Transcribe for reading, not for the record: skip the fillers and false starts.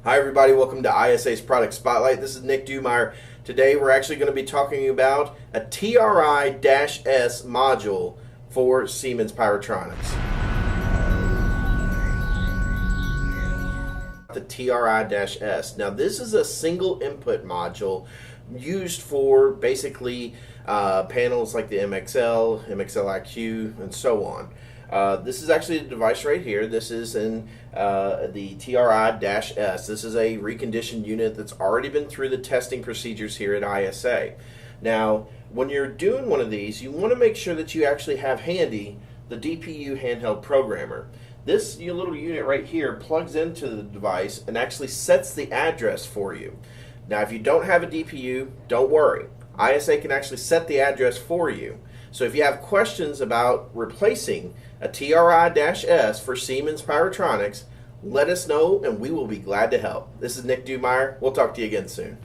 Hi everybody, welcome to ISA's Product Spotlight. This is Nick Dumeyer. Today we're actually going to be talking about a TRI-S module for Siemens Pyrotronics. The TRI-S. Now this is a single input module used for basically panels like the MXL, MXL-IQ, and so on. This is actually the device right here. This is in the TRI-S. This is a reconditioned unit that's already been through the testing procedures here at ISA. Now, when you're doing one of these, you want to make sure that you actually have handy the DPU handheld programmer. This little unit right here plugs into the device and actually sets the address for you. Now, if you don't have a DPU, don't worry. ISA can actually set the address for you. So if you have questions about replacing a TRI-S for Siemens Pyrotronics, let us know and we will be glad to help. This is Nick Dumeyer. We'll talk to you again soon.